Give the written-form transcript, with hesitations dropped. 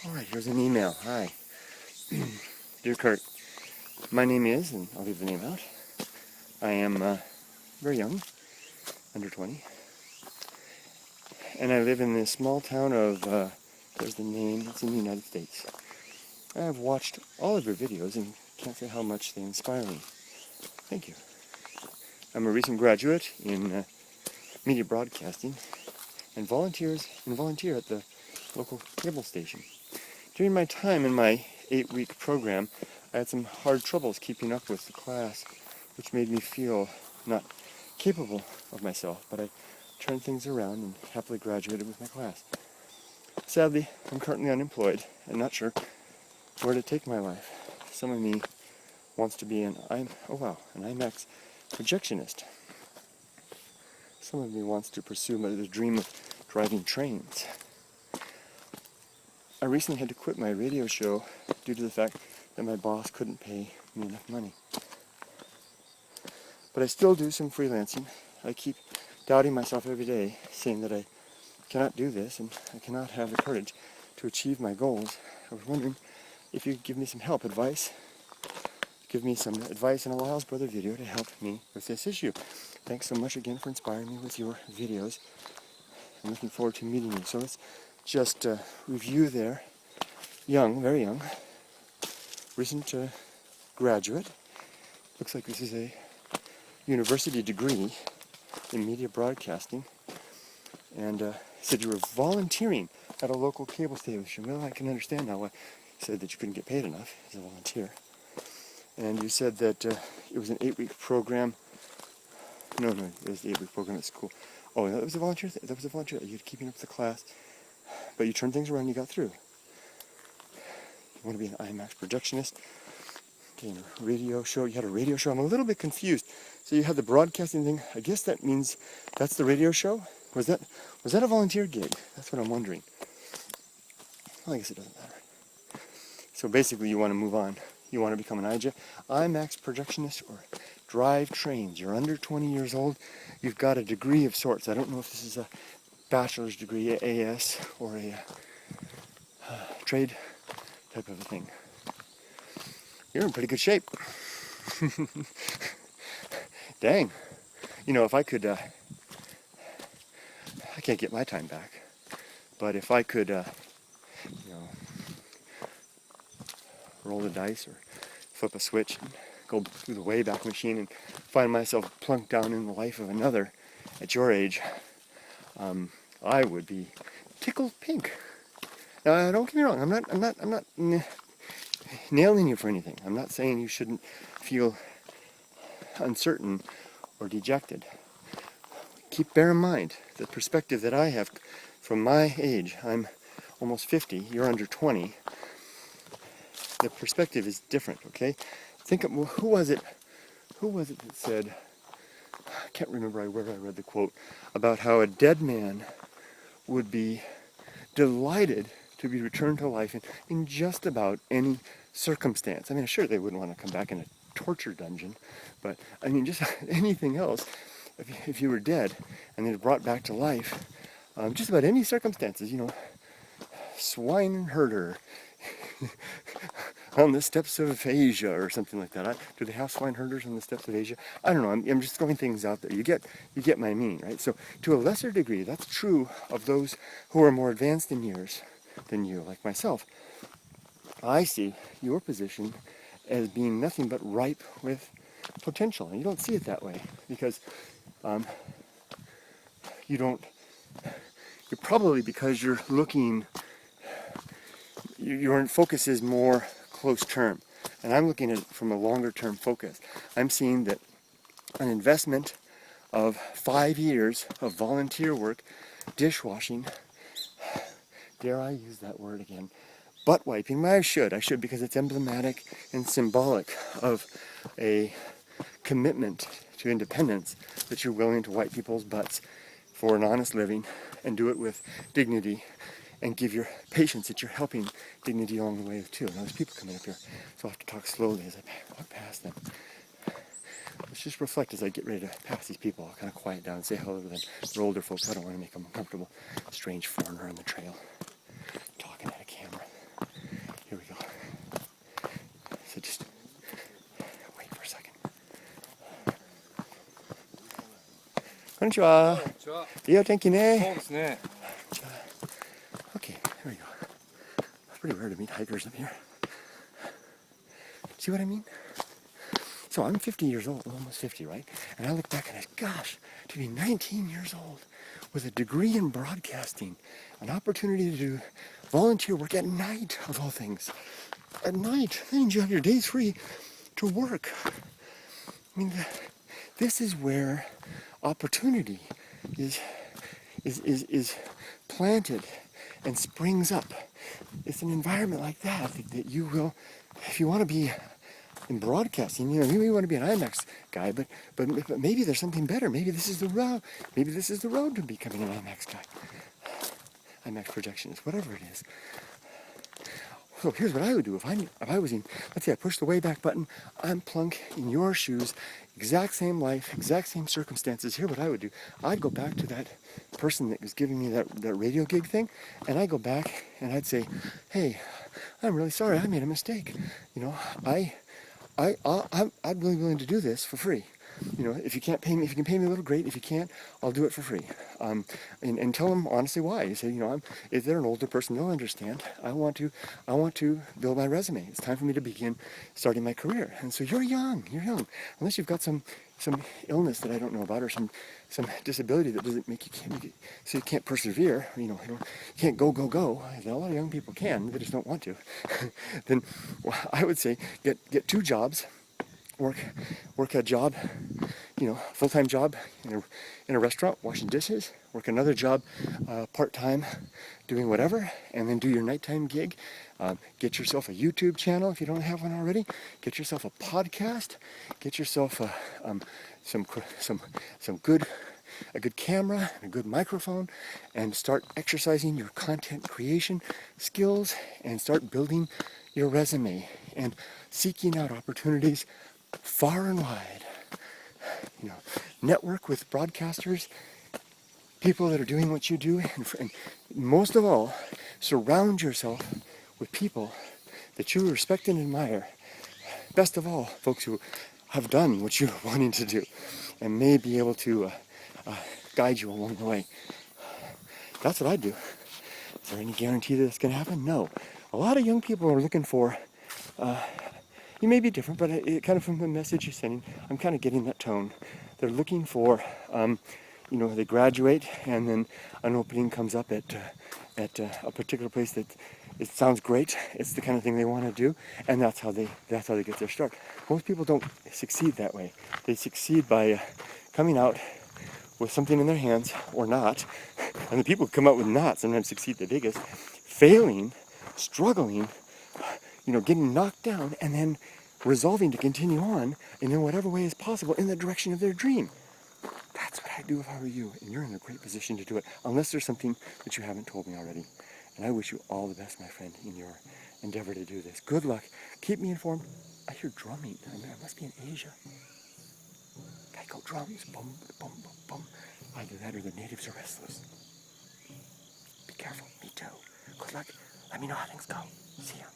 Alright, here's an email. Hi. Dear Kurt, my name is, and I'll leave the name out, I am very young, under 20, and I live in the small town of, there's the name, it's in the United States. I've watched all of your videos and can't say how much they inspire me. Thank you. I'm a recent graduate in media broadcasting and volunteer at the local cable station. During my time in my 8-week program, I had some hard troubles keeping up with the class, which made me feel not capable of myself, but I turned things around and happily graduated with my class. Sadly, I'm currently unemployed and not sure where to take my life. Some of me wants to be an IMAX projectionist. Some of me wants to pursue the dream of driving trains. I recently had to quit my radio show due to the fact that my boss couldn't pay me enough money. But I still do some freelancing. I keep doubting myself every day, saying that I cannot do this and I cannot have the courage to achieve my goals. I was wondering if you could give me some advice. Give me some advice in a LylesBrother video to help me with this issue. Thanks so much again for inspiring me with your videos. I'm looking forward to meeting you. So let's just review there. Young, very young, recent graduate. Looks like this is a university degree in media broadcasting. And said you were volunteering at a local cable station. Well, I can understand now why you said that you couldn't get paid enough as a volunteer. And you said that it was an 8-week program. No, it was the 8-week program at school. Oh, that was a volunteer. That was a volunteer. You were keeping up with the class, but you turned things around. And you got through. You want to be an IMAX projectionist. Okay, a radio show. You had a radio show. I'm a little bit confused. So you had the broadcasting thing. I guess that means that's the radio show. Was that a volunteer gig? That's what I'm wondering. Well, I guess it doesn't matter. So basically, you want to move on. You want to become an IMAX projectionist or drive trains. You're under 20 years old. You've got a degree of sorts. I don't know if this is a bachelor's degree, AS, or a trade type of a thing. You're in pretty good shape. Dang. You know, if I could, I can't get my time back, but if I could, roll the dice or flip a switch and go through the Wayback Machine and find myself plunked down in the life of another at your age, I would be tickled pink. Now, don't get me wrong. I'm not nailing you for anything. I'm not saying you shouldn't feel uncertain or dejected. Bear in mind the perspective that I have from my age. I'm almost 50. You're under 20. The perspective is different, okay? Think of, who was it that said, I can't remember where I read the quote, about how a dead man would be delighted to be returned to life in just about any circumstance. I mean, sure, they wouldn't want to come back in a torture dungeon, but I mean, just anything else. If you were dead and they're brought back to life, just about any circumstances, swine herder on the steppes of Asia or something like that. Do they have swine herders on the steppes of Asia? I don't know. I'm just throwing things out there. You get my meaning, right? So to a lesser degree, that's true of those who are more advanced in years than you, like myself. I see your position as being nothing but ripe with potential, and you don't see it that way because you're probably because you're looking. Your focus is more close term, and I'm looking at it from a longer term focus. I'm seeing that an investment of 5 years of volunteer work, dishwashing, dare I use that word again, butt wiping. Well, I should because it's emblematic and symbolic of a commitment to independence, that you're willing to wipe people's butts for an honest living and do it with dignity, and give your patients that you're helping dignity along the way too. Now there's people coming up here, so I'll have to talk slowly as I walk past them. Let's just reflect as I get ready to pass these people. I'll kind of quiet down and say hello to them. They're older folks. I don't want to make them uncomfortable. Strange foreigner on the trail, talking at a camera. こんにちは。いいお天気ね。そうですね。 Okay, here we go. It's pretty rare to meet hikers up here. See what I mean? So I'm 50 years old, almost 50, right? And I look back and I say, gosh, to be 19 years old with a degree in broadcasting, an opportunity to do volunteer work at night, of all things. At night, that means you have your days free to work. I mean, this is where opportunity is planted and springs up. It's an environment like that you will, if you want to be in broadcasting, you know, you may want to be an IMAX guy, but maybe there's something better. Maybe this is the road. Maybe this is the road to becoming an IMAX guy, IMAX projectionist, whatever it is. So here's what I would do if I was in, let's say I push the way back button, I'm plunk in your shoes, exact same life, exact same circumstances. Here's what I would do. I'd go back to that person that was giving me that radio gig thing, and I'd go back and I'd say, hey, I'm really sorry, I made a mistake. You know, I'm really willing to do this for free. You know, if you can't pay me, if you can pay me a little, great. If you can't, I'll do it for free. And tell them honestly why. You say, you know, if they're an older person, they'll understand. I want to build my resume. It's time for me to begin starting my career. And so you're young. Unless you've got some illness that I don't know about, or some disability that doesn't make so you can't persevere. You know, you can't go. A lot of young people can, they just don't want to. Then I would say get 2 jobs. Work a job, you know, full-time job in a restaurant, washing dishes. Work another job, part-time, doing whatever, and then do your nighttime gig. Get yourself a YouTube channel if you don't have one already. Get yourself a podcast. Get yourself a good camera and a good microphone, and start exercising your content creation skills, and start building your resume and seeking out opportunities far and wide. You know, network with broadcasters, people that are doing what you do, and most of all, surround yourself with people that you respect and admire. Best of all, folks who have done what you're wanting to do and may be able to guide you along the way. That's what I do. Is there any guarantee that it's going to happen? No. A lot of young people are looking for you may be different, but kind of from the message you're sending, I'm kind of getting that tone. They're looking for, you know, they graduate and then an opening comes up at a particular place that it sounds great. It's the kind of thing they want to do, and that's how they get their start. Most people don't succeed that way. They succeed by coming out with something in their hands or not, and the people who come out with not sometimes succeed the biggest, failing, struggling, you know, getting knocked down, and then resolving to continue on in whatever way is possible in the direction of their dream. That's what I'd do if I were you, and you're in a great position to do it, unless there's something that you haven't told me already. And I wish you all the best, my friend, in your endeavor to do this. Good luck. Keep me informed. I hear drumming. I mean, I must be in Asia. Geico drums. Boom, boom, boom, boom. Either that or the natives are restless. Be careful. Me too. Good luck. Let me know how things go. See ya.